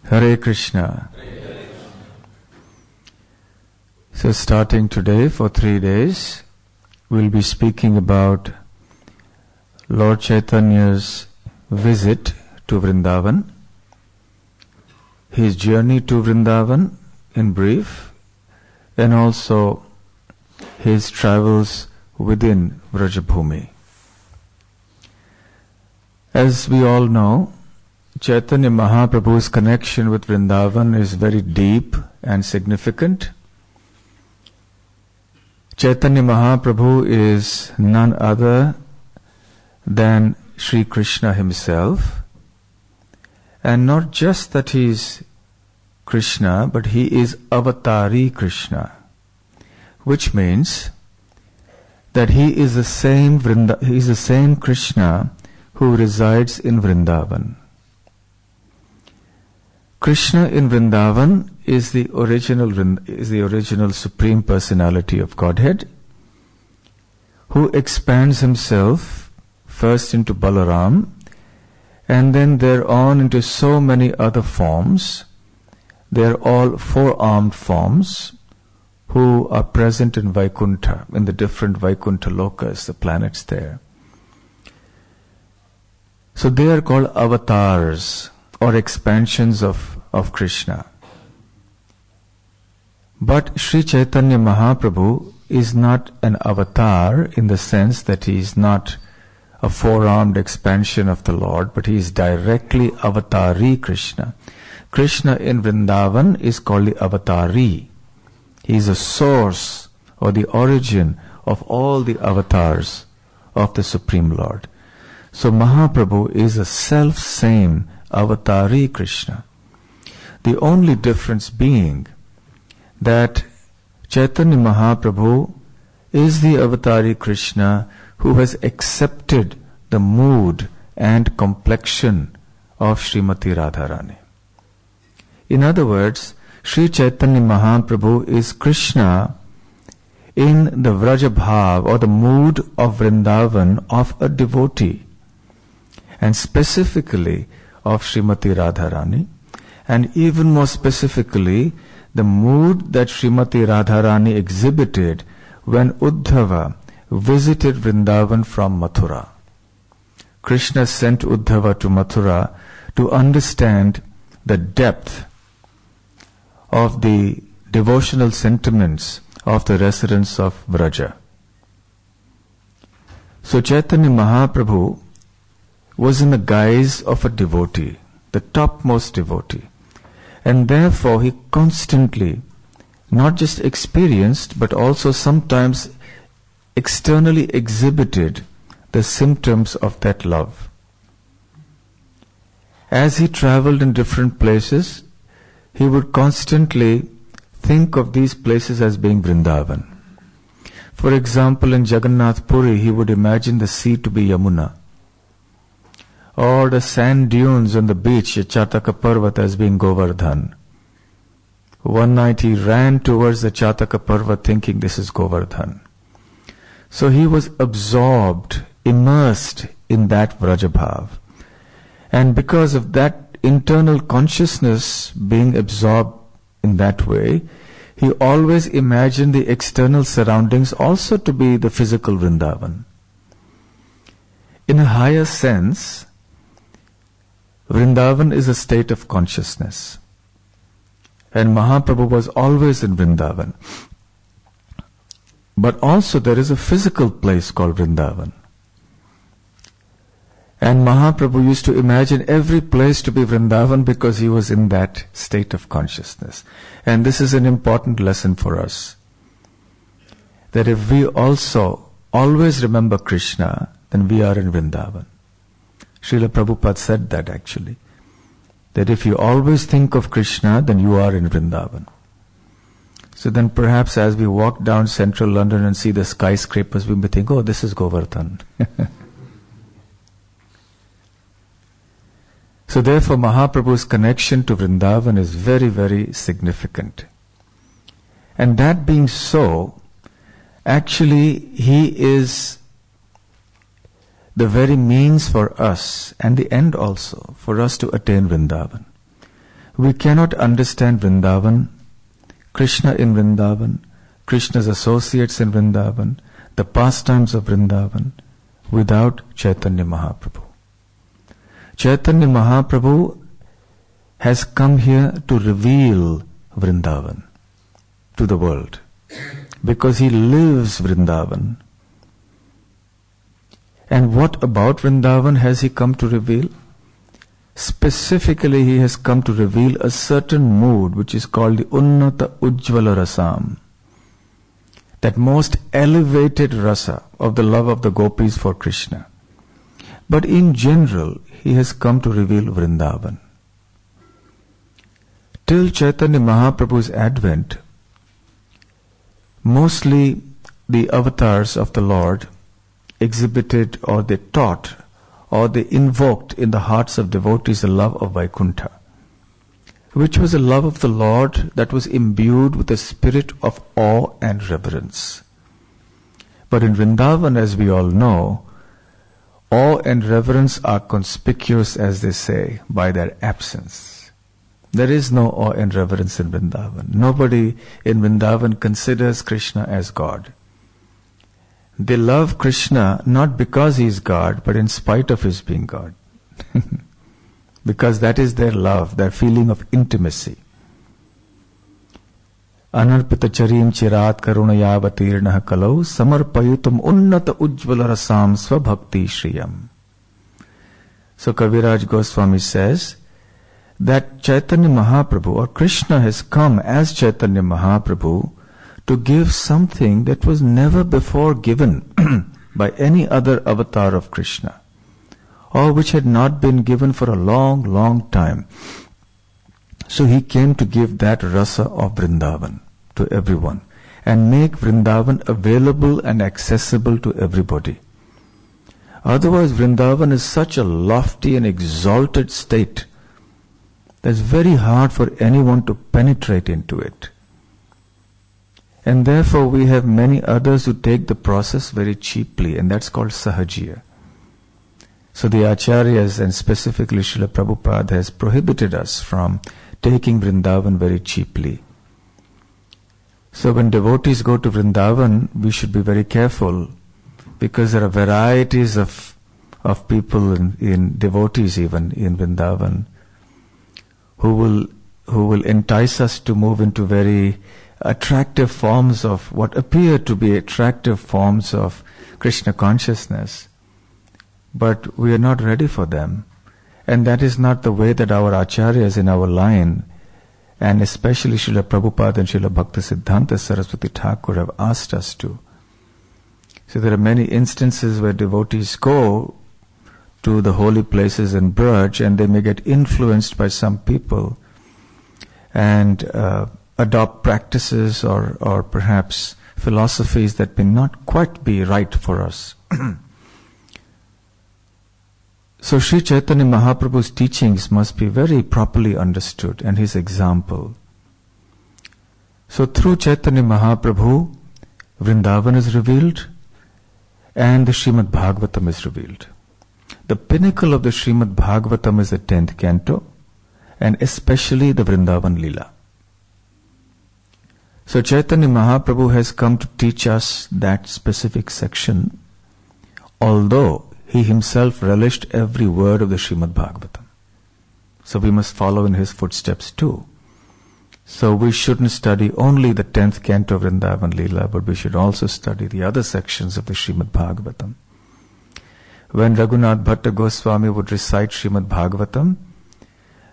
Hare Krishna. So starting today for 3 days, we'll be speaking about Lord Chaitanya's visit to Vrindavan, his journey to Vrindavan in brief, and also his travels within Vrajabhumi. As we all know, Caitanya Mahaprabhu's connection with Vrindavan is very deep and significant. Caitanya Mahaprabhu is none other than Sri Krishna himself. And not just that he is Krishna, but he is Avatari Krishna, which means that he is the same Krishna who resides in Vrindavan. Krishna in Vrindavan is the original Supreme Personality of Godhead, who expands himself first into Balaram and then thereon into so many other forms. They are all four-armed forms who are present in Vaikuntha, in the different Vaikuntha lokas, the planets there. So they are called avatars or expansions of Krishna. But Sri Caitanya Mahaprabhu is not an avatar in the sense that he is not a four-armed expansion of the Lord, but he is directly Avatari Krishna. Krishna in Vrindavan is called the Avatari. He is a source or the origin of all the avatars of the Supreme Lord. So Mahaprabhu is a self-same Avatari Krishna. The only difference being that Caitanya Mahaprabhu is the Avatari Krishna who has accepted the mood and complexion of Srimati Radharani. In other words, Sri Caitanya Mahaprabhu is Krishna in the Vrajabhav or the mood of Vrindavan of a devotee, and specifically of Srimati Radharani, and even more specifically the mood that Srimati Radharani exhibited when Uddhava visited Vrindavan from Mathura. Krishna sent Uddhava to Mathura to understand the depth of the devotional sentiments of the residents of Vraja. So Caitanya Mahaprabhu was in the guise of a devotee, the topmost devotee. And therefore he constantly not just experienced but also sometimes externally exhibited the symptoms of that love. As he traveled in different places, he would constantly think of these places as being Vrindavan. For example, in Jagannath Puri, he would imagine the sea to be Yamuna, or the sand dunes on the beach at Chataka Parvat as being Govardhan. One night he ran towards the Chataka Parvat thinking this is Govardhan. So he was absorbed, immersed in that Vrajabhav. And because of that internal consciousness being absorbed in that way, he always imagined the external surroundings also to be the physical Vrindavan. In a higher sense, Vrindavan is a state of consciousness. And Mahaprabhu was always in Vrindavan. But also there is a physical place called Vrindavan. And Mahaprabhu used to imagine every place to be Vrindavan because he was in that state of consciousness. And this is an important lesson for us. That if we also always remember Krishna, then we are in Vrindavan. Srila Prabhupada said that actually. That if you always think of Krishna, then you are in Vrindavan. So then perhaps as we walk down central London and see the skyscrapers, we may think, oh, this is Govardhan. So therefore Mahaprabhu's connection to Vrindavan is very, very significant. And that being so, actually he is the very means for us, and the end also, for us to attain Vrindavan. We cannot understand Vrindavan, Krishna in Vrindavan, Krishna's associates in Vrindavan, the pastimes of Vrindavan, without Caitanya Mahaprabhu. Caitanya Mahaprabhu has come here to reveal Vrindavan to the world, because he lives Vrindavan. And what about Vrindavan has he come to reveal? Specifically, he has come to reveal a certain mood which is called the Unnata Ujjvala Rasam, that most elevated rasa of the love of the gopis for Krishna. But in general, he has come to reveal Vrindavan. Till Caitanya Mahaprabhu's advent, mostly the avatars of the Lord exhibited, or they taught, or they invoked in the hearts of devotees the love of Vaikuntha, which was a love of the Lord that was imbued with a spirit of awe and reverence. But in Vrindavan, as we all know, awe and reverence are conspicuous, as they say, by their absence. There is no awe and reverence in Vrindavan. Nobody in Vrindavan considers Krishna as God. They love Krishna not because he is God, but in spite of his being God. Because that is their love, their feeling of intimacy. Anarpita charim chirat karunayavatirnah kalau samarpayutam unnata ujjvala rasam svabhakti shriyam. So Kaviraj Goswami says that Caitanya Mahaprabhu, or Krishna, has come as Caitanya Mahaprabhu to give something that was never before given by any other avatar of Krishna, or which had not been given for a long, long time. So he came to give that rasa of Vrindavan to everyone and make Vrindavan available and accessible to everybody. Otherwise, Vrindavan is such a lofty and exalted state that it's very hard for anyone to penetrate into it. And therefore we have many others who take the process very cheaply, and that's called sahajiya. So the acharyas, and specifically Srila Prabhupada, has prohibited us from taking Vrindavan very cheaply. So when devotees go to Vrindavan, we should be very careful, because there are varieties of people in devotees even in Vrindavan who will entice us to move into very attractive forms of what appear to be attractive forms of Krishna consciousness, but we are not ready for them. And that is not the way that our acharyas in our line, and especially Srila Prabhupada and Srila Bhaktisiddhanta Saraswati Thakur, have asked us to. So there are many instances where devotees go to the holy places in Braj, and they may get influenced by some people and adopt practices or perhaps philosophies that may not quite be right for us. So Sri Caitanya Mahaprabhu's teachings must be very properly understood, and his example. So through Caitanya Mahaprabhu, Vrindavan is revealed and the Srimad Bhagavatam is revealed. The pinnacle of the Srimad Bhagavatam is the 10th canto, and especially the Vrindavan Leela. So Caitanya Mahaprabhu has come to teach us that specific section, although he himself relished every word of the Srimad Bhagavatam. So we must follow in his footsteps too. So we shouldn't study only the 10th canto of Vrindavan Leela, but we should also study the other sections of the Srimad Bhagavatam. When Raghunath Bhatta Goswami would recite Srimad Bhagavatam,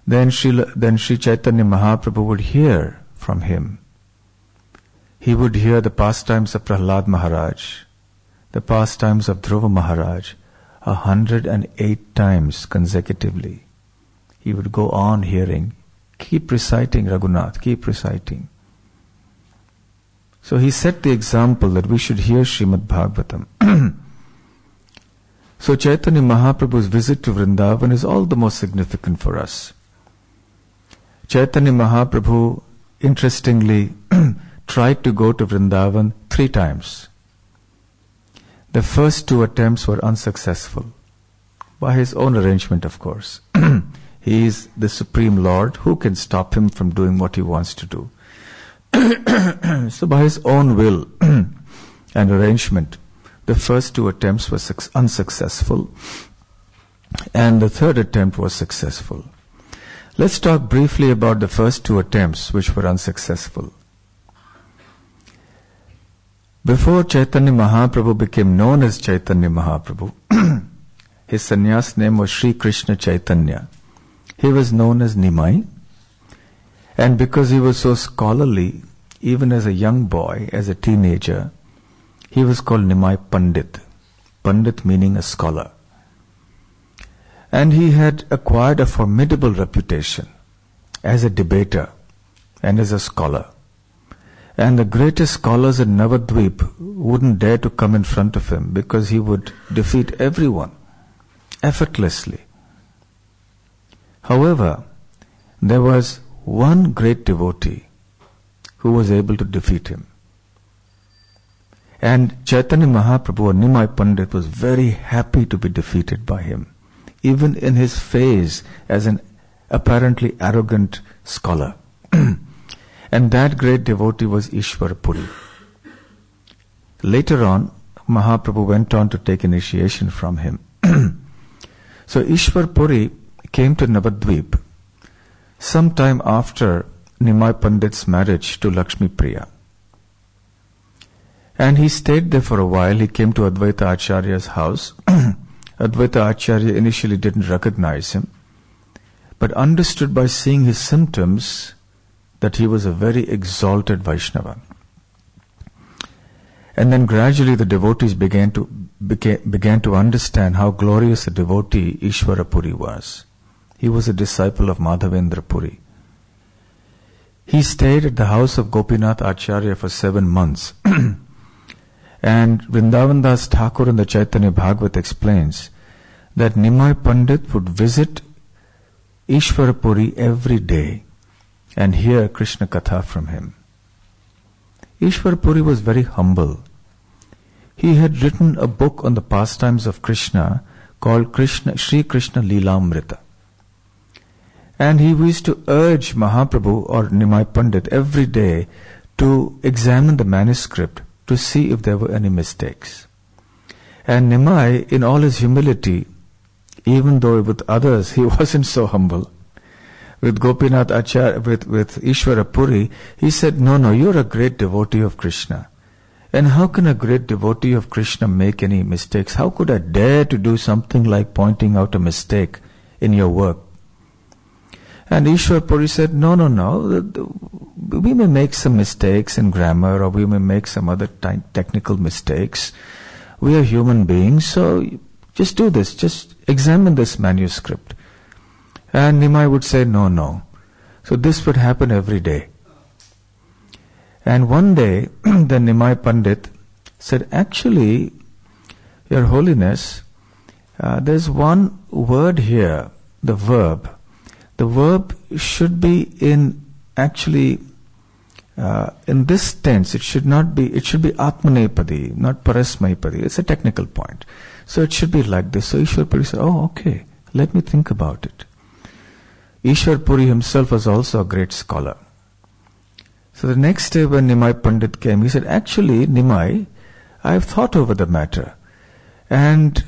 then Sri Chaitanya Mahaprabhu would hear from him. He would hear the pastimes of Prahlad Maharaj, the pastimes of Dhruva Maharaj, 108 times consecutively. He would go on hearing. Keep reciting, Raghunath, keep reciting. So he set the example that we should hear Srimad Bhagavatam. So Chaitanya Mahaprabhu's visit to Vrindavan is all the more significant for us. Chaitanya Mahaprabhu, interestingly, tried to go to Vrindavan 3 times. The first 2 attempts were unsuccessful, by his own arrangement, of course. He is the Supreme Lord. Who can stop him from doing what he wants to do? So by his own will and arrangement, the first two attempts were unsuccessful, and the third attempt was successful. Let's talk briefly about the first two attempts which were unsuccessful. Before Caitanya Mahaprabhu became known as Caitanya Mahaprabhu, his sannyas name was Sri Krishna Chaitanya. He was known as Nimai, and because he was so scholarly, even as a young boy, as a teenager, he was called Nimai Pandit. Pandit meaning a scholar. And he had acquired a formidable reputation as a debater and as a scholar. And the greatest scholars in Navadvip wouldn't dare to come in front of him because he would defeat everyone effortlessly. However, there was one great devotee who was able to defeat him. And Caitanya Mahaprabhu or Nimai Pandit was very happy to be defeated by him, even in his phase as an apparently arrogant scholar. And that great devotee was Ishwara Puri. Later on, Mahaprabhu went on to take initiation from him. So Ishwara Puri came to Navadvip sometime after Nimai Pandit's marriage to Lakshmi Priya. And he stayed there for a while. He came to Advaita Acharya's house. Advaita Acharya initially didn't recognize him, but understood by seeing his symptoms that he was a very exalted Vaishnava. And then gradually the devotees began to understand how glorious a devotee Ishwara Puri was. He was a disciple of Madhavendra Puri. He stayed at the house of Gopinath Acharya for 7 months. And Vrindavana Das Thakur in the Chaitanya Bhagavat explains that Nimai Pandit would visit Ishwara Puri every day and hear Krishna Katha from him. Ishwara Puri was very humble. He had written a book on the pastimes of Krishna called Sri Krishna Leelamrita. And he used to urge Mahaprabhu or Nimai Pandit every day to examine the manuscript to see if there were any mistakes. And Nimai, in all his humility, even though with others he wasn't so humble, with Gopinath Acharya, with Ishwara Puri, he said, no, you're a great devotee of Krishna. And how can a great devotee of Krishna make any mistakes? How could I dare to do something like pointing out a mistake in your work? And Ishwara Puri said, no, we may make some mistakes in grammar, or we may make some other technical mistakes. We are human beings, so just do this, just examine this manuscript. And Nimai would say, no. So this would happen every day. And one day, the Nimai Pandit said, actually, Your Holiness, there's one word here, the verb. The verb should be in this tense. It should be Atmanepadi, not Parasmaipadi. It's a technical point. So it should be like this. So Ishwara Puri said, okay, let me think about it. Ishwara Puri himself was also a great scholar. So the next day when Nimai Pandit came, he said, actually, Nimai, I have thought over the matter. And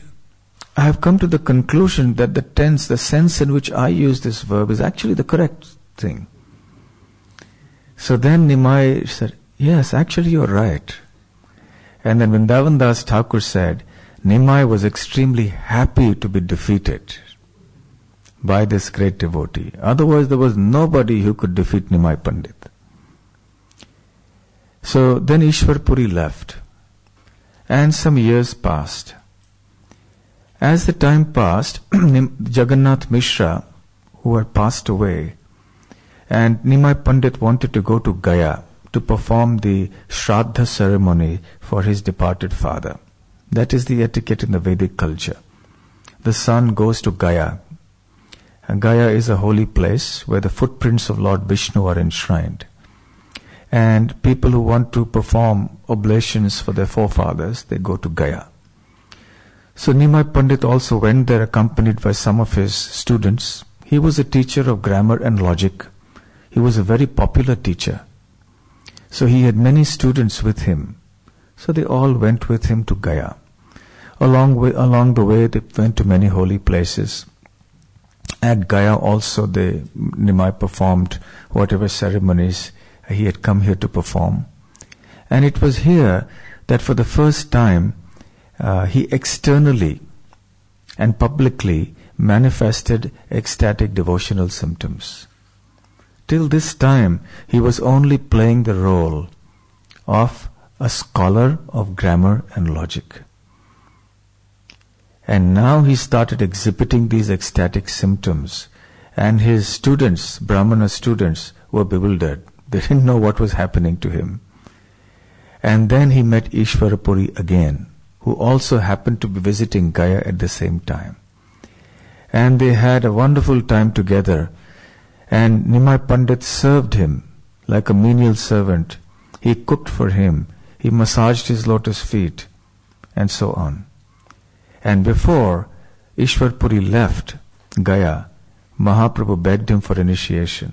I have come to the conclusion that the tense, the sense in which I use this verb is actually the correct thing. So then Nimai said, yes, actually you're right. And then Vrindavana Das Thakur said, Nimai was extremely happy to be defeated by this great devotee. Otherwise there was nobody who could defeat Nimai Pandit. So then Ishwara Puri left. And some years passed. As the time passed, Jagannath Mishra, who had passed away, and Nimai Pandit wanted to go to Gaya to perform the Shraddha ceremony for his departed father. That is the etiquette in the Vedic culture. The son goes to Gaya. And Gaya is a holy place where the footprints of Lord Vishnu are enshrined. And people who want to perform oblations for their forefathers, they go to Gaya. So Nimai Pandit also went there accompanied by some of his students. He was a teacher of grammar and logic. He was a very popular teacher. So he had many students with him. So they all went with him to Gaya. Along the way, they went to many holy places. At Gaya also, Nimai performed whatever ceremonies he had come here to perform. And it was here that for the first time, he externally and publicly manifested ecstatic devotional symptoms. Till this time, he was only playing the role of a scholar of grammar and logic. And now he started exhibiting these ecstatic symptoms. And his students, Brahmana students, were bewildered. They didn't know what was happening to him. And then he met Ishwarapuri again, who also happened to be visiting Gaya at the same time. And they had a wonderful time together. And Nimai Pandit served him like a menial servant. He cooked for him. He massaged his lotus feet, and so on. And before Ishwarpuri left Gaya, Mahaprabhu begged him for initiation.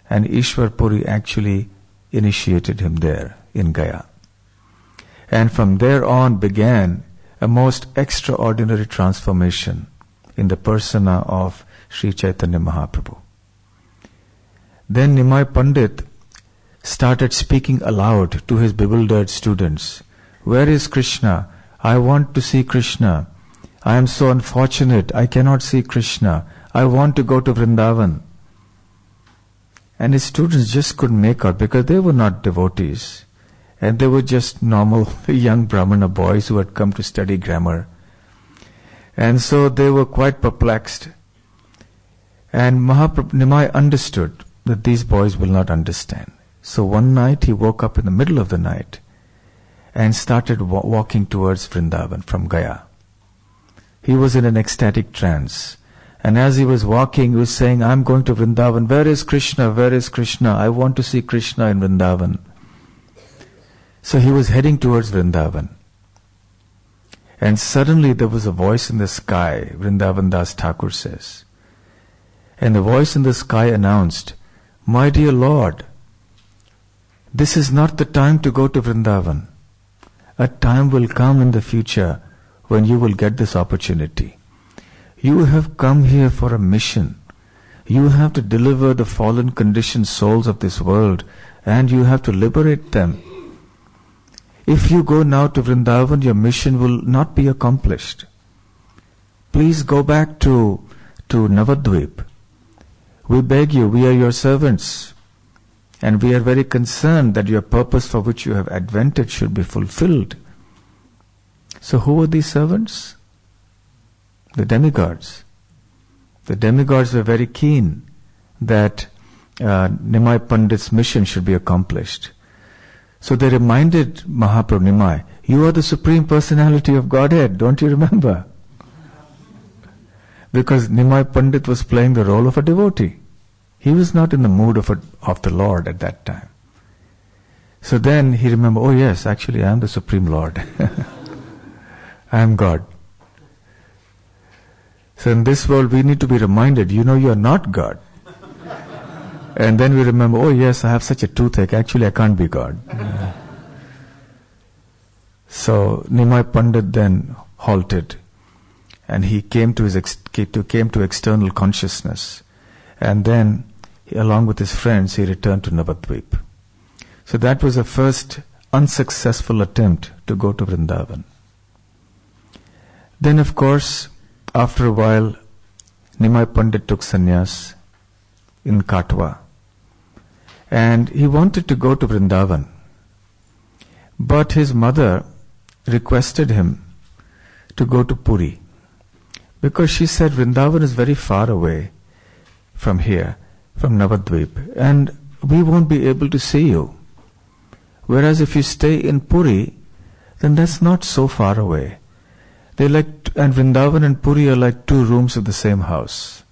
And Ishwarpuri actually initiated him there in Gaya. And from there on began a most extraordinary transformation in the persona of Sri Caitanya Mahaprabhu. Then Nimai Pandit started speaking aloud to his bewildered students. Where is Krishna? I want to see Krishna. I am so unfortunate. I cannot see Krishna. I want to go to Vrindavan. And his students just couldn't make out because they were not devotees. And they were just normal young Brahmana boys who had come to study grammar. And so they were quite perplexed. And Nimai understood that these boys will not understand. So one night he woke up in the middle of the night and started walking towards Vrindavan from Gaya. He was in an ecstatic trance. And as he was walking, he was saying, I'm going to Vrindavan. Where is Krishna? Where is Krishna? I want to see Krishna in Vrindavan. So he was heading towards Vrindavan. And suddenly there was a voice in the sky, Vrindavan Das Thakur says. And the voice in the sky announced, My dear Lord, this is not the time to go to Vrindavan. A time will come in the future when you will get this opportunity. You have come here for a mission. You have to deliver the fallen conditioned souls of this world, and you have to liberate them. If you go now to Vrindavan, your mission will not be accomplished. Please go back to Navadvip. We beg you, we are your servants. And we are very concerned that your purpose for which you have advented should be fulfilled. So who were these servants? The demigods. The demigods were very keen that Nimai Pandit's mission should be accomplished. So they reminded Mahaprabhu, Nimai, you are the Supreme Personality of Godhead, don't you remember? Because Nimai Pandit was playing the role of a devotee. He was not in the mood of the Lord at that time. So then he remembered, oh yes, actually I am the Supreme Lord. I am God. So in this world we need to be reminded, you are not God. And then we remember, oh yes, I have such a toothache, actually I can't be God. So Nimai Pandit then halted and he came to external consciousness. And then, along with his friends, he returned to Navadvip. So that was the first unsuccessful attempt to go to Vrindavan. Then, of course, after a while, Nimai Pandit took sannyas in Katwa. And he wanted to go to Vrindavan. But his mother requested him to go to Puri. Because she said Vrindavan is very far away from here, from Navadvip, and we won't be able to see you. Whereas if you stay in Puri, then that's not so far away. And Vrindavan and Puri are like two rooms of the same house.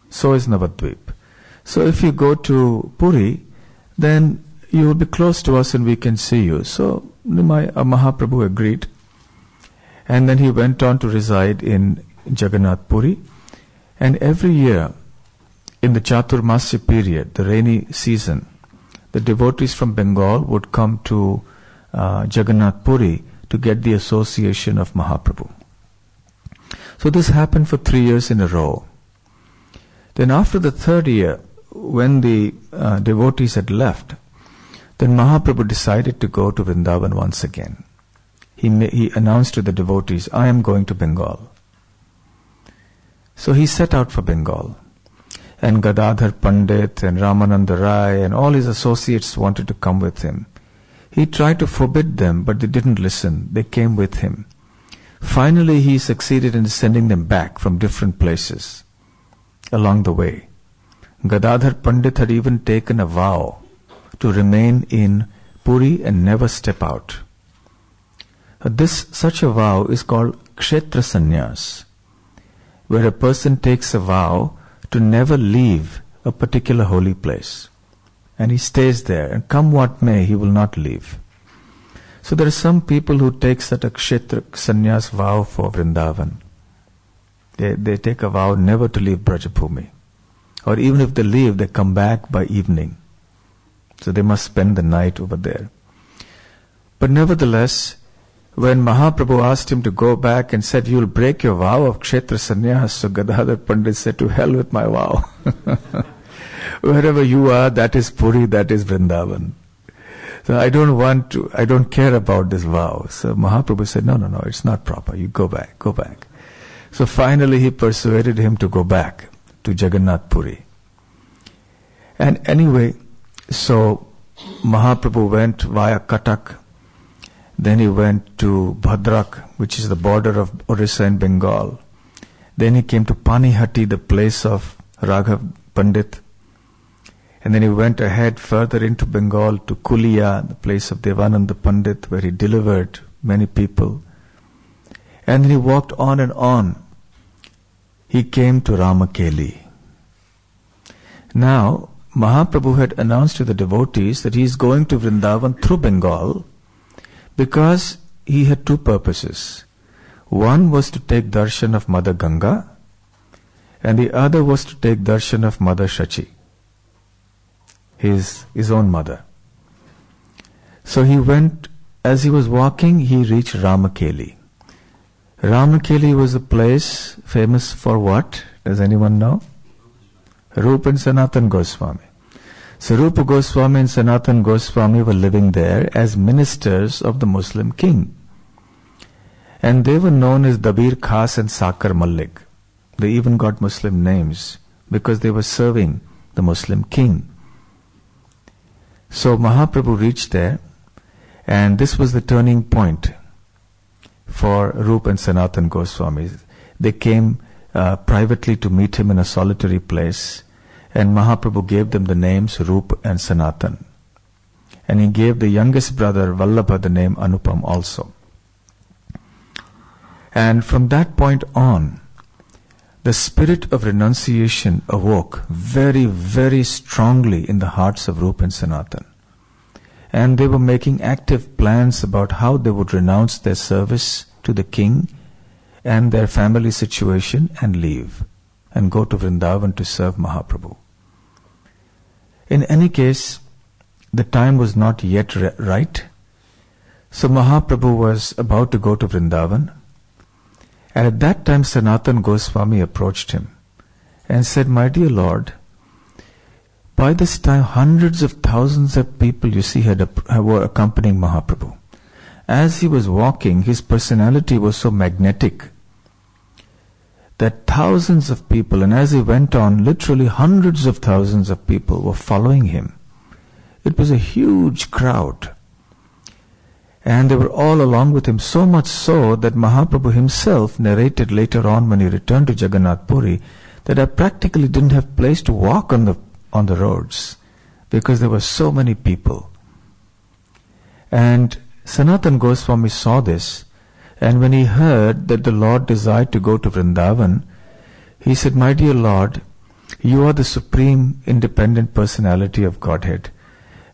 So is Navadvip. So if you go to Puri, then you will be close to us and we can see you. So Mahaprabhu agreed. And then he went on to reside in Jagannath Puri. And every year, in the Chaturmasya period, the rainy season, the devotees from Bengal would come to Jagannath Puri to get the association of Mahaprabhu. So this happened for 3 years in a row. Then after the third year, when the devotees had left, then Mahaprabhu decided to go to Vrindavan once again. He announced to the devotees, I am going to Bengal. So he set out for Bengal. And Gadadhar Pandit and Ramananda Rai and all his associates wanted to come with him. He tried to forbid them, but they didn't listen. They came with him. Finally, he succeeded in sending them back from different places along the way. Gadadhar Pandit had even taken a vow to remain in Puri and never step out. Such a vow is called Kshetra Sannyas, where a person takes a vow to never leave a particular holy place. And he stays there, and come what may, he will not leave. So there are some people who take such a Kshetra Sannyas vow for Vrindavan. They take a vow never to leave Brajabhumi. Or even if they leave, they come back by evening. So they must spend the night over there. But nevertheless, when Mahaprabhu asked him to go back and said, you will break your vow of Kshetra Sannyas, so Gadadhar Pandit said, to hell with my vow. Wherever you are, that is Puri, that is Vrindavan. So I don't care about this vow. So Mahaprabhu said, no, it's not proper. You go back. So finally he persuaded him to go back to Jagannath Puri. And anyway, so Mahaprabhu went via Cuttack. Then he went to Bhadrak, which is the border of Orissa and Bengal. Then he came to Panihati, the place of Raghav Pandit. And then he went ahead further into Bengal to Kulia, the place of Devananda Pandit, where he delivered many people. And then he walked on and on. He came to Ramakeli. Now, Mahaprabhu had announced to the devotees that he is going to Vrindavan through Bengal because he had two purposes. One was to take darshan of Mother Ganga, and the other was to take darshan of Mother Shachi, his own mother. So he went, as he was walking, he reached Ramakeli. Ramakeli was a place famous for what? Does anyone know? Rupa and Sanatan Goswami. So Rupa Goswami and Sanatan Goswami were living there as ministers of the Muslim king. And they were known as Dabir Khas and Sakar Malik. They even got Muslim names because they were serving the Muslim king. So Mahaprabhu reached there, and this was the turning point for Rupa and Sanatan Goswami. They came privately to meet him in a solitary place, and Mahaprabhu gave them the names Rupa and Sanatan. And he gave the youngest brother Vallabha the name Anupam also. And from that point on, the spirit of renunciation awoke very, very strongly in the hearts of Rupa and Sanatan. And they were making active plans about how they would renounce their service to the king and their family situation and leave and go to Vrindavan to serve Mahaprabhu. In any case, the time was not yet right. So Mahaprabhu was about to go to Vrindavan. And at that time, Sanatan Goswami approached him and said, my dear Lord, by this time, hundreds of thousands of people, you see, were accompanying Mahaprabhu. As he was walking, his personality was so magnetic that thousands of people, and as he went on, literally hundreds of thousands of people were following him. It was a huge crowd. And they were all along with him, so much so that Mahaprabhu himself narrated later on when he returned to Jagannath Puri that I practically didn't have place to walk on the roads because there were so many people. And Sanatan Goswami saw this, and when he heard that the Lord desired to go to Vrindavan, he said, my dear Lord, you are the supreme independent personality of Godhead,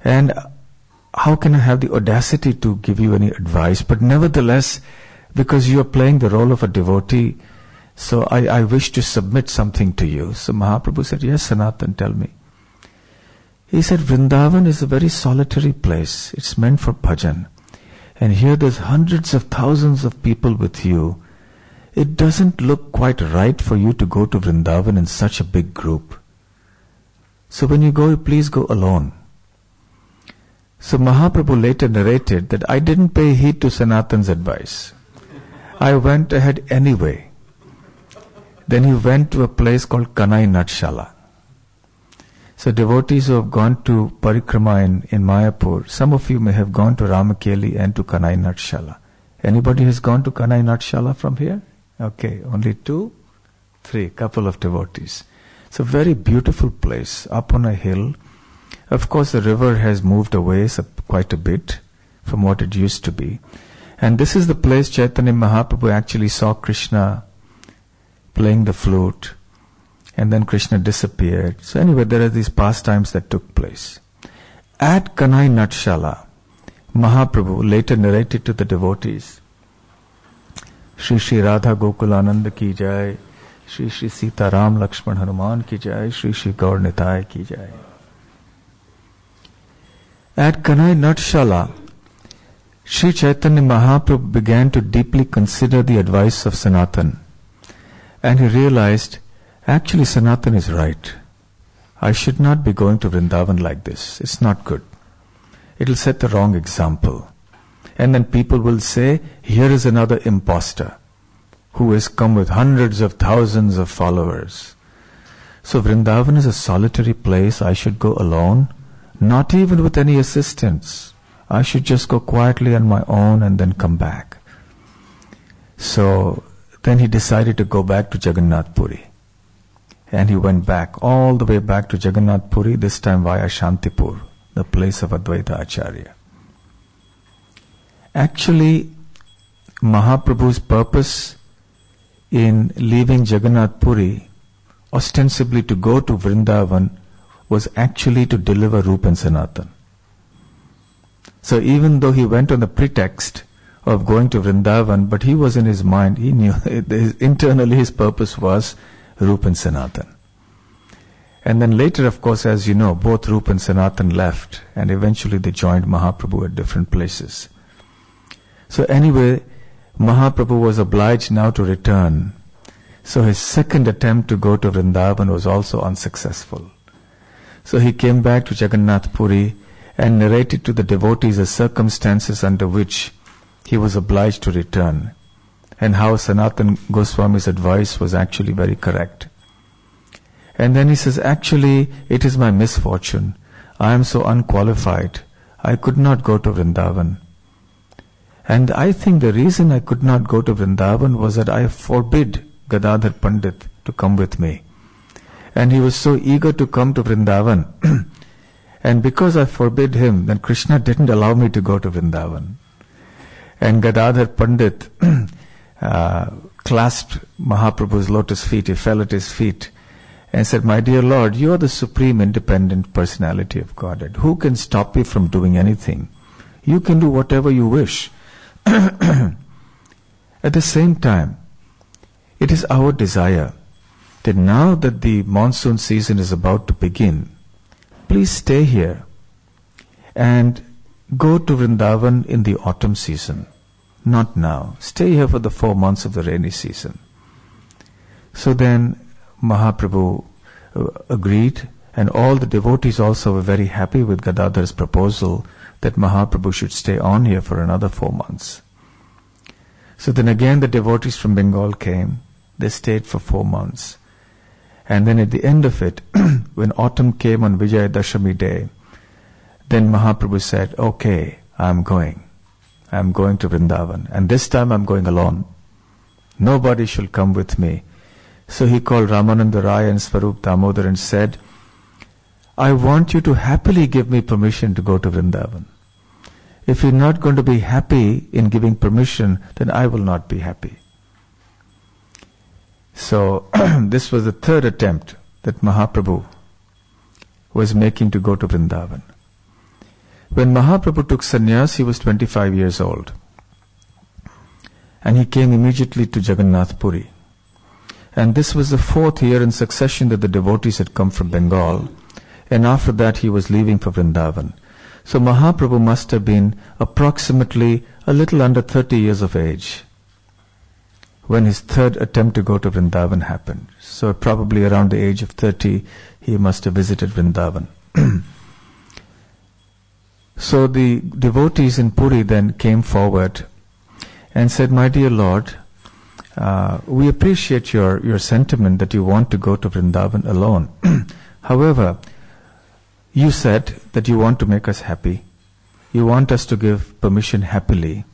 and how can I have the audacity to give you any advice? But nevertheless, because you are playing the role of a devotee, So I wish to submit something to you. So Mahaprabhu said, yes, Sanatan, tell me. He said, Vrindavan is a very solitary place. It's meant for bhajan. And here there's hundreds of thousands of people with you. It doesn't look quite right for you to go to Vrindavan in such a big group. So when you go, please go alone. So Mahaprabhu later narrated that I didn't pay heed to Sanatan's advice. I went ahead anyway. Then he went to a place called Kanai Natshala. So devotees who have gone to Parikrama in Mayapur, some of you may have gone to Ramakeli and to Kanai Natshala. Anybody has gone to Kanai Natshala from here? Okay, only 2, 3, couple of devotees. It's a very beautiful place, up on a hill. Of course, the river has moved away quite a bit from what it used to be. And this is the place Caitanya Mahaprabhu actually saw Krishna playing the flute, and then Krishna disappeared. So anyway, there are these pastimes that took place. At Kanai Natshala, Mahaprabhu later narrated to the devotees, Shri Shri Radha Gokulananda ki jai, Shri Shri Sita Ram Lakshman Hanuman ki jai, Shri Shri Gaur Nitai ki jai. At Kanai Natshala, Shri Chaitanya Mahaprabhu began to deeply consider the advice of Sanatan. And he realized, actually Sanatan is right. I should not be going to Vrindavan like this. It's not good. It will set the wrong example. And then people will say, here is another impostor who has come with hundreds of thousands of followers. So Vrindavan is a solitary place. I should go alone, not even with any assistance. I should just go quietly on my own and then come back. So then he decided to go back to Jagannath Puri. And he went back, all the way back to Jagannath Puri, this time via Shantipur, the place of Advaita Acharya. Actually, Mahaprabhu's purpose in leaving Jagannath Puri, ostensibly to go to Vrindavan, was actually to deliver Rupa and Sanatan. So even though he went on the pretext of going to Vrindavan, but he was in his mind, he knew internally his purpose was Rupa and Sanatan. And then later, of course, as you know, both Rupa and Sanatan left, and eventually they joined Mahaprabhu at different places. So anyway, Mahaprabhu was obliged now to return. So his second attempt to go to Vrindavan was also unsuccessful. So he came back to Jagannath Puri and narrated to the devotees the circumstances under which he was obliged to return, and how Sanatan Goswami's advice was actually very correct. And then he says, actually, it is my misfortune. I am so unqualified. I could not go to Vrindavan. And I think the reason I could not go to Vrindavan was that I forbid Gadadhar Pandit to come with me. And he was so eager to come to Vrindavan. And because I forbid him, then Krishna didn't allow me to go to Vrindavan. And Gadadhar Pandit clasped Mahaprabhu's lotus feet. He fell at his feet and said, my dear Lord, you are the supreme independent personality of Godhead. Who can stop you from doing anything? You can do whatever you wish. At the same time, it is our desire that now that the monsoon season is about to begin, please stay here and go to Vrindavan in the autumn season. Not now. Stay here for the 4 months of the rainy season. So then Mahaprabhu agreed, and all the devotees also were very happy with Gadadhar's proposal that Mahaprabhu should stay on here for another 4 months. So then again the devotees from Bengal came. They stayed for 4 months. And then at the end of it, when autumn came on Vijayadashami day, then Mahaprabhu said, okay, I'm going to Vrindavan. And this time I'm going alone. Nobody shall come with me. So he called Ramananda Rai and Swarup Damodar and said, I want you to happily give me permission to go to Vrindavan. If you're not going to be happy in giving permission, then I will not be happy. So this was the third attempt that Mahaprabhu was making to go to Vrindavan. When Mahaprabhu took sannyas, he was 25 years old. And he came immediately to Jagannath Puri. And this was the 4th year in succession that the devotees had come from Bengal. And after that he was leaving for Vrindavan. So Mahaprabhu must have been approximately a little under 30 years of age when his 3rd attempt to go to Vrindavan happened. So probably around the age of 30 he must have visited Vrindavan. So the devotees in Puri then came forward and said, "My dear Lord, we appreciate your sentiment that you want to go to Vrindavan alone. However, you said that you want to make us happy. You want us to give permission happily.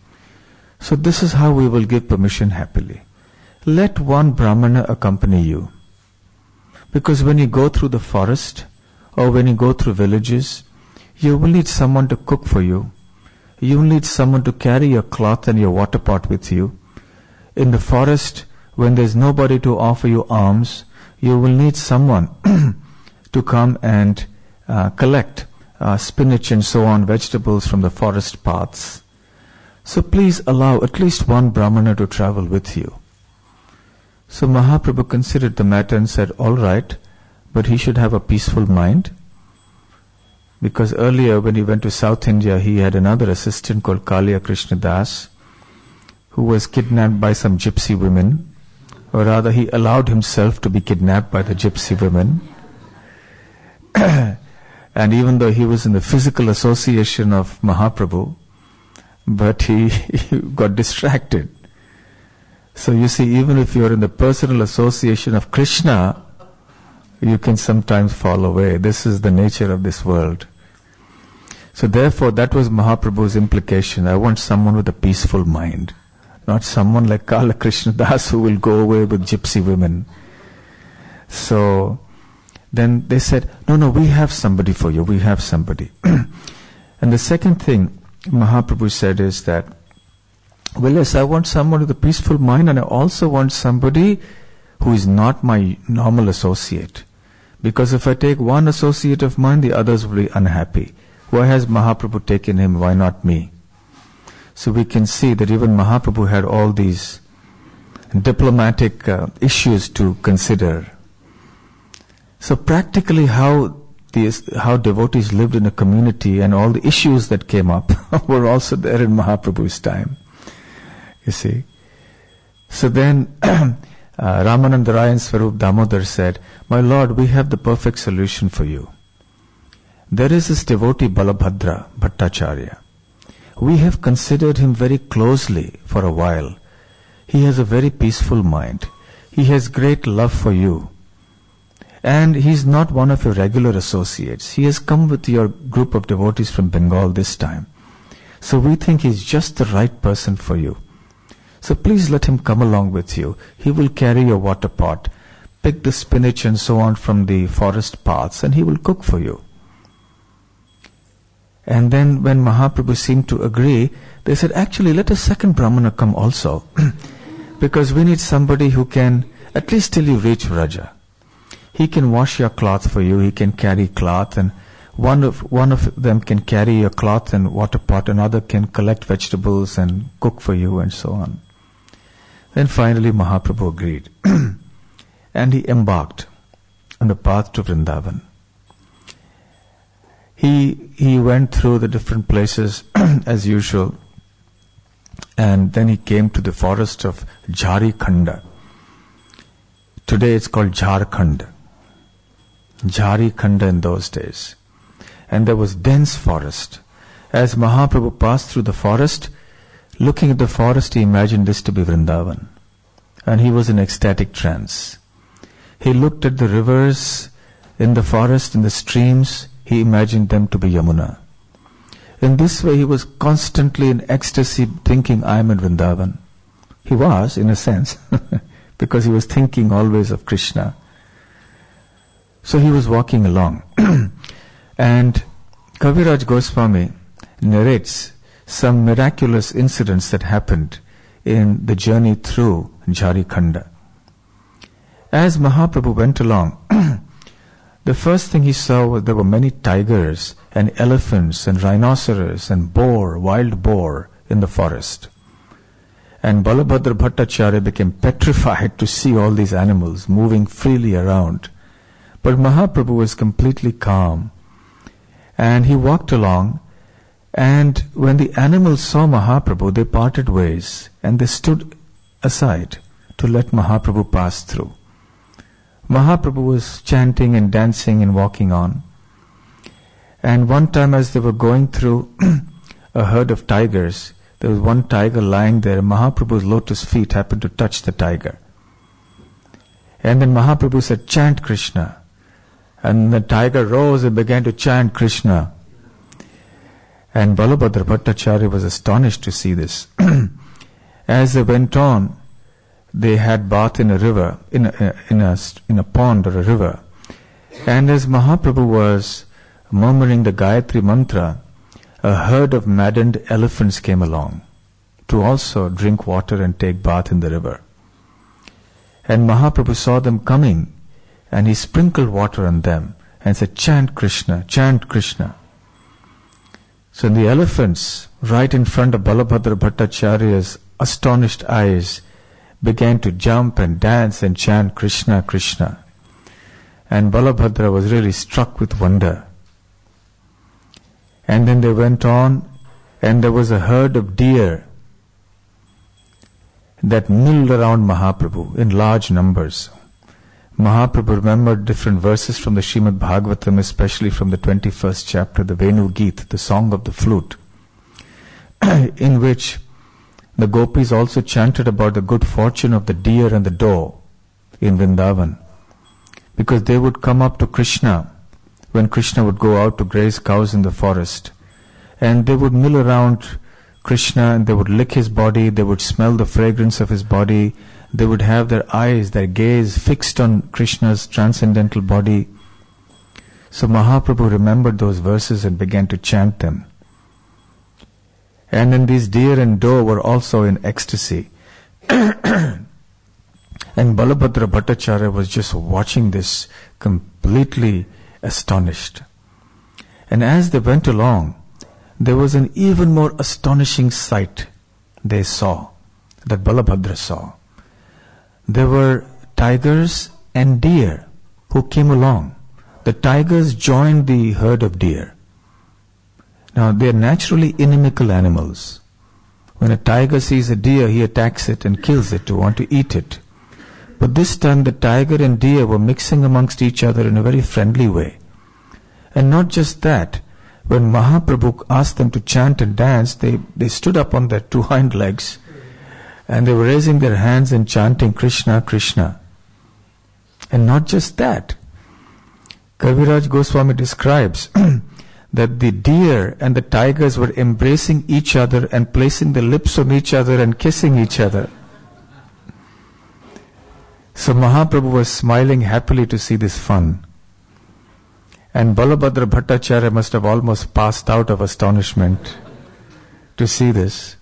So this is how we will give permission happily. Let one Brahmana accompany you. Because when you go through the forest or when you go through villages, you will need someone to cook for you. You will need someone to carry your cloth and your water pot with you. In the forest, when there's nobody to offer you alms, you will need someone to come and collect spinach and so on, vegetables from the forest paths. So please allow at least one Brahmana to travel with you." So Mahaprabhu considered the matter and said, "All right, but he should have a peaceful mind." Because earlier when he went to South India, he had another assistant called Kaliya Krishna Das, who was kidnapped by some gypsy women, or rather he allowed himself to be kidnapped by the gypsy women. And even though he was in the physical association of Mahaprabhu, but he got distracted. So you see, even if you're in the personal association of Krishna, you can sometimes fall away. This is the nature of this world. So therefore, that was Mahaprabhu's implication. I want someone with a peaceful mind, not someone like Kala Krishna Das who will go away with gypsy women. So then they said, no, we have somebody for you. We have somebody. And the second thing Mahaprabhu said is that, well, yes, I want someone with a peaceful mind, and I also want somebody who is not my normal associate. Because if I take one associate of mine, the others will be unhappy. Why has Mahaprabhu taken him? Why not me? So we can see that even Mahaprabhu had all these diplomatic issues to consider. So practically how devotees lived in a community and all the issues that came up were also there in Mahaprabhu's time. You see. So then Ramananda Rai and Swarup Damodar said, "My Lord, we have the perfect solution for you. There is this devotee Balabhadra Bhattacharya. We have considered him very closely for a while. He has a very peaceful mind. He has great love for you. And he is not one of your regular associates. He has come with your group of devotees from Bengal this time. So we think he is just the right person for you. So please let him come along with you. He will carry your water pot, pick the spinach and so on from the forest paths, and he will cook for you." And then when Mahaprabhu seemed to agree, they said, "Actually, let a second Brahmana come also, because we need somebody who can, at least till you reach Vraja. He can wash your cloth for you, he can carry cloth, and one of them can carry your cloth and water pot, another can collect vegetables and cook for you, and so on." Then finally Mahaprabhu agreed. And he embarked on the path to Vrindavan. He went through the different places as usual, and then he came to the forest of Jharikhanda. Today it's called Jharkhand. Jharikhanda in those days. And there was dense forest. As Mahaprabhu passed through the forest, looking at the forest, he imagined this to be Vrindavan. And he was in ecstatic trance. He looked at the rivers in the forest, in the streams, he imagined them to be Yamuna. In this way, he was constantly in ecstasy, thinking, "I am in Vrindavan." He was, in a sense, because he was thinking always of Krishna. So he was walking along. And Kaviraj Goswami narrates some miraculous incidents that happened in the journey through Jharikhanda. As Mahaprabhu went along, the first thing he saw was there were many tigers and elephants and rhinoceros and boar, wild boar in the forest. And Balabhadra Bhattacharya became petrified to see all these animals moving freely around. But Mahaprabhu was completely calm. And he walked along, and when the animals saw Mahaprabhu, they parted ways, and they stood aside to let Mahaprabhu pass through. Mahaprabhu was chanting and dancing and walking on. And one time as they were going through a herd of tigers, there was one tiger lying there. Mahaprabhu's lotus feet happened to touch the tiger. And then Mahaprabhu said, "Chant Krishna." And the tiger rose and began to chant Krishna. And Balabhadra Bhattacharya was astonished to see this. As they went on, they had bath in a river, in a pond or a river. And as Mahaprabhu was murmuring the Gayatri mantra, a herd of maddened elephants came along to also drink water and take bath in the river. And Mahaprabhu saw them coming, and he sprinkled water on them and said, "Chant Krishna, chant Krishna." So the elephants, right in front of Balabhadra Bhattacharya's astonished eyes, began to jump and dance and chant Krishna, Krishna. And Balabhadra was really struck with wonder. And then they went on, and there was a herd of deer that milled around Mahaprabhu in large numbers. Mahaprabhu remembered different verses from the Srimad Bhagavatam, especially from the 21st chapter, the Venu Geet, the song of the flute, in which the gopis also chanted about the good fortune of the deer and the doe in Vrindavan, because they would come up to Krishna when Krishna would go out to graze cows in the forest, and they would mill around Krishna, and they would lick his body, they would smell the fragrance of his body, they would have their eyes, their gaze fixed on Krishna's transcendental body. So Mahaprabhu remembered those verses and began to chant them. And then these deer and doe were also in ecstasy. And Balabhadra Bhattacharya was just watching this, completely astonished. And as they went along, there was an even more astonishing sight they saw, that Balabhadra saw. There were tigers and deer who came along. The tigers joined the herd of deer. Now, they are naturally inimical animals. When a tiger sees a deer, he attacks it and kills it to want to eat it. But this time the tiger and deer were mixing amongst each other in a very friendly way. And not just that, when Mahaprabhu asked them to chant and dance, they stood up on their two hind legs and they were raising their hands and chanting Krishna, Krishna. And not just that, Kaviraj Goswami describes that the deer and the tigers were embracing each other and placing their lips on each other and kissing each other. So Mahaprabhu was smiling happily to see this fun. And Balabhadra Bhattacharya must have almost passed out of astonishment to see this.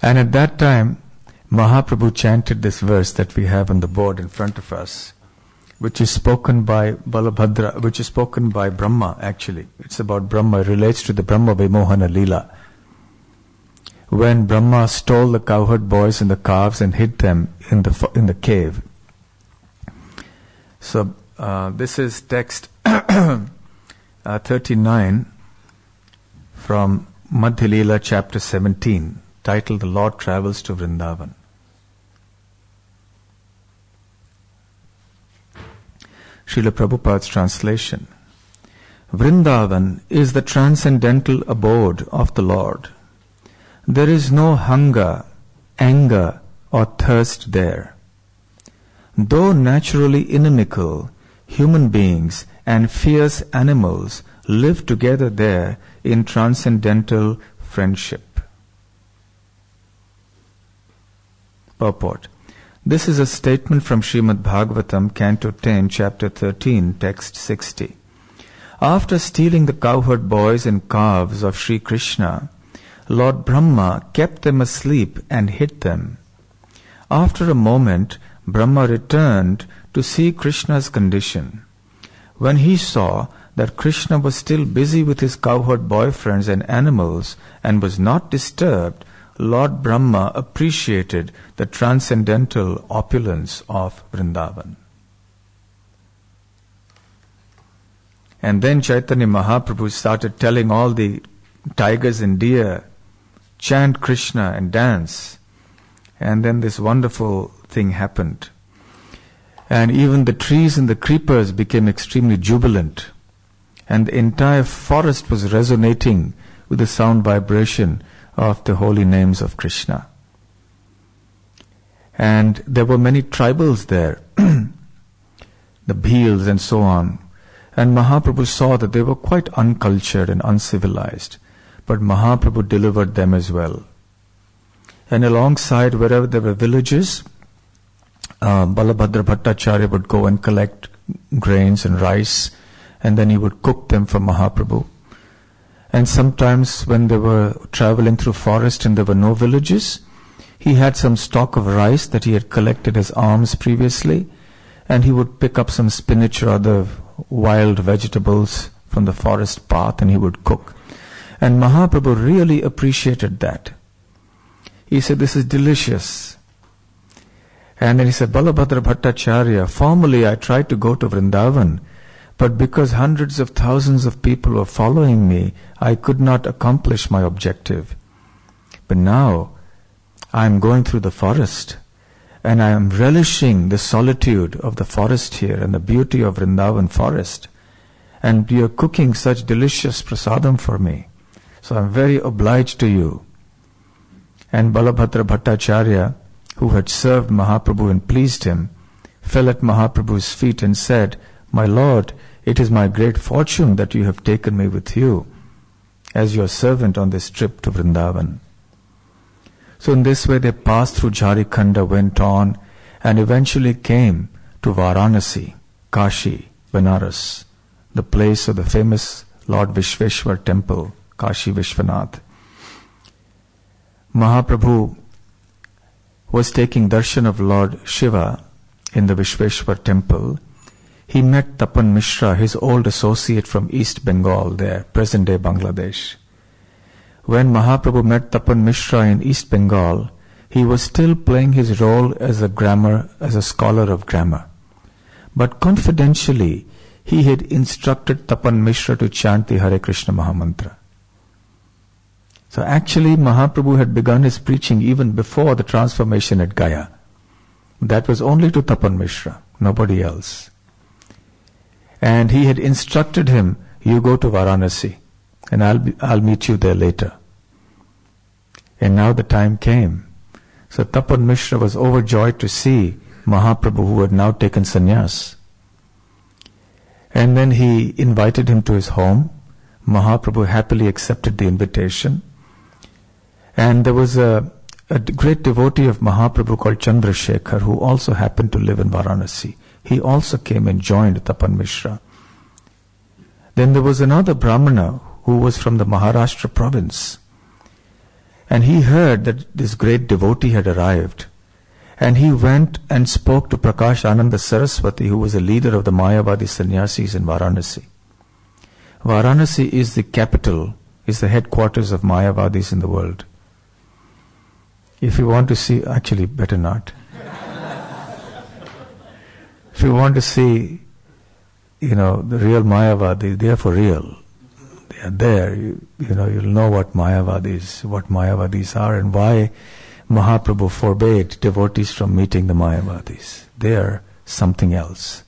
And at that time, Mahaprabhu chanted this verse that we have on the board in front of us, which is spoken by Balabhadra, which is spoken by Brahma actually. It's about Brahma, it relates to the Brahma Vimohana Leela. When Brahma stole the cowherd boys and the calves and hid them in the cave. So this is text 39 from Madhya Leela chapter 17, titled "The Lord Travels to Vrindavan." Srila Prabhupada's translation. Vrindavan is the transcendental abode of the Lord. There is no hunger, anger, or thirst there. Though naturally inimical, human beings and fierce animals live together there in transcendental friendship. Purport. This is a statement from Srimad Bhagavatam, Canto 10, Chapter 13, Text 60. After stealing the cowherd boys and calves of Sri Krishna, Lord Brahma kept them asleep and hid them. After a moment, Brahma returned to see Krishna's condition. When he saw that Krishna was still busy with his cowherd boyfriends and animals and was not disturbed, Lord Brahma appreciated the transcendental opulence of Vrindavan. And then Caitanya Mahaprabhu started telling all the tigers and deer, chant Krishna and dance. And then this wonderful thing happened. And even the trees and the creepers became extremely jubilant. And the entire forest was resonating with the sound vibration of the holy names of Krishna. And there were many tribals there, the Bhils and so on. And Mahaprabhu saw that they were quite uncultured and uncivilized. But Mahaprabhu delivered them as well. And alongside, wherever there were villages, Balabhadra Bhattacharya would go and collect grains and rice, and then he would cook them for Mahaprabhu. And sometimes when they were traveling through forest and there were no villages, he had some stock of rice that he had collected as alms previously, and he would pick up some spinach or other wild vegetables from the forest path and he would cook. And Mahaprabhu really appreciated that. He said, "This is delicious." And then he said, "Balabhadra Bhattacharya, formerly I tried to go to Vrindavan, but because hundreds of thousands of people were following me, I could not accomplish my objective. But now, I am going through the forest, and I am relishing the solitude of the forest here and the beauty of Vrindavan forest. And you are cooking such delicious prasadam for me. So I am very obliged to you." And Balabhadra Bhattacharya, who had served Mahaprabhu and pleased him, fell at Mahaprabhu's feet and said, "My Lord, it is my great fortune that you have taken me with you as your servant on this trip to Vrindavan." So in this way they passed through Jharikhanda, went on, and eventually came to Varanasi, Kashi, Benares, the place of the famous Lord Vishveshwar temple, Kashi Vishwanath. Mahaprabhu was taking darshan of Lord Shiva in the Vishveshwar temple. He met Tapan Mishra, his old associate from East Bengal there, present-day Bangladesh. When Mahaprabhu met Tapan Mishra in East Bengal, he was still playing his role as a scholar of grammar. But confidentially, he had instructed Tapan Mishra to chant the Hare Krishna Mahamantra. So actually, Mahaprabhu had begun his preaching even before the transformation at Gaya. That was only to Tapan Mishra, nobody else. And he had instructed him, "You go to Varanasi, and I'll meet you there later." And now the time came. So Tapan Mishra was overjoyed to see Mahaprabhu, who had now taken sannyas. And then he invited him to his home. Mahaprabhu happily accepted the invitation. And there was a great devotee of Mahaprabhu called Chandrasekhar, who also happened to live in Varanasi. He also came and joined Tapan Mishra. Then there was another Brahmana who was from the Maharashtra province. And he heard that this great devotee had arrived. And he went and spoke to Prakash Ananda Saraswati, who was a leader of the Mayavadi sannyasis in Varanasi. Varanasi is the capital, is the headquarters of Mayavadis in the world. If you want to see, actually better not. If you want to see, the real Mayavadis, they are for real. They are there. You'll know what Mayavadis are and why Mahaprabhu forbade devotees from meeting the Mayavadis. They are something else.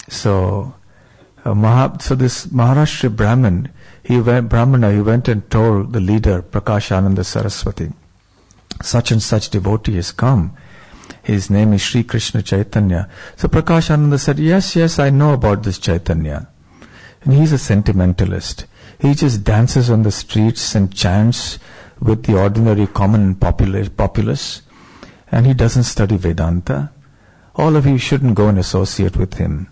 So this Maharashtra Brahman, he went and told the leader, Prakash Ananda Saraswati, such and such devotee has come. His name is Sri Krishna Chaitanya. So Prakash Ananda said, yes, I know about this Chaitanya. And he's a sentimentalist. He just dances on the streets and chants with the ordinary common populace. And he doesn't study Vedanta. All of you shouldn't go and associate with him.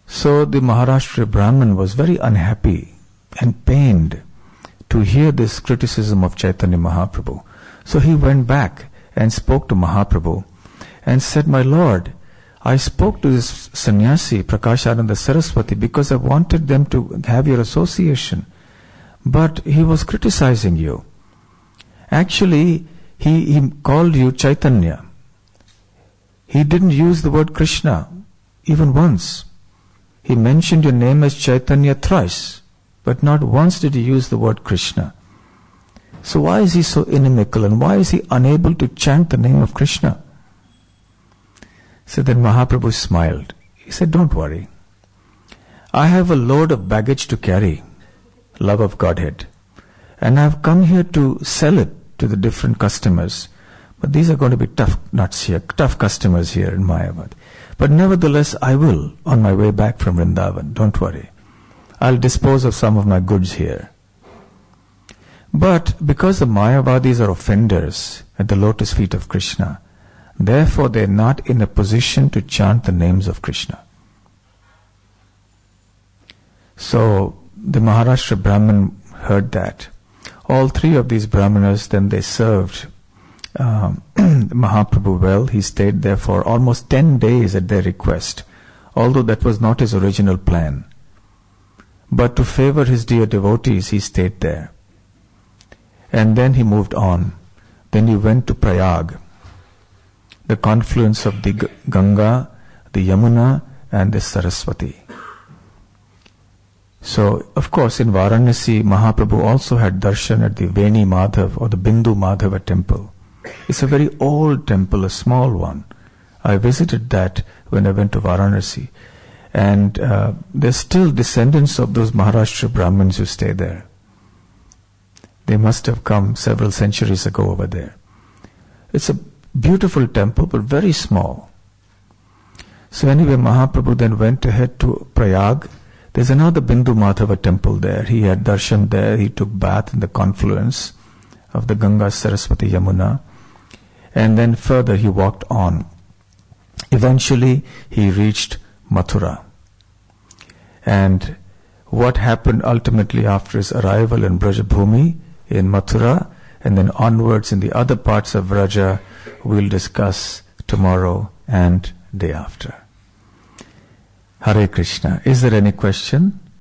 So the Maharashtra Brahmin was very unhappy and pained to hear this criticism of Caitanya Mahaprabhu. So he went back and spoke to Mahaprabhu and said, "My Lord, I spoke to this sannyasi, Prakashananda Saraswati, because I wanted them to have your association. But he was criticizing you. Actually, he called you Chaitanya. He didn't use the word Krishna even once. He mentioned your name as Chaitanya thrice, but not once did he use the word Krishna. So why is he so inimical, and why is he unable to chant the name of Krishna? So then Mahaprabhu smiled. He said, don't worry. I have a load of baggage to carry, love of Godhead. And I've come here to sell it to the different customers. But these are going to be tough nuts here, tough customers here in Mayavad. But nevertheless, I will on my way back from Vrindavan. Don't worry. I'll dispose of some of my goods here. But because the Mayavadis are offenders at the lotus feet of Krishna, therefore they are not in a position to chant the names of Krishna. So the Maharashtra Brahmin heard that. All three of these Brahmanas, then they served Mahaprabhu well. He stayed there for almost 10 days at their request, although that was not his original plan. But to favor his dear devotees, he stayed there. And then he moved on. Then he went to Prayag, the confluence of the Ganga, the Yamuna, and the Saraswati. So, of course, in Varanasi, Mahaprabhu also had darshan at the Veni Madhav or the Bindu Madhava temple. It's a very old temple, a small one. I visited that when I went to Varanasi. And there's still descendants of those Maharashtra Brahmins who stay there. They must have come several centuries ago over there. It's a beautiful temple, but very small. So anyway, Mahaprabhu then went ahead to Prayag. There's another Bindu Madhava temple there. He had darshan there. He took bath in the confluence of the Ganga, Saraswati, Yamuna. And then further he walked on. Eventually he reached Mathura. And what happened ultimately after his arrival in Brajabhumi, in Mathura, and then onwards in the other parts of Vraja, we'll discuss tomorrow and day after. Hare Krishna. Is there any question?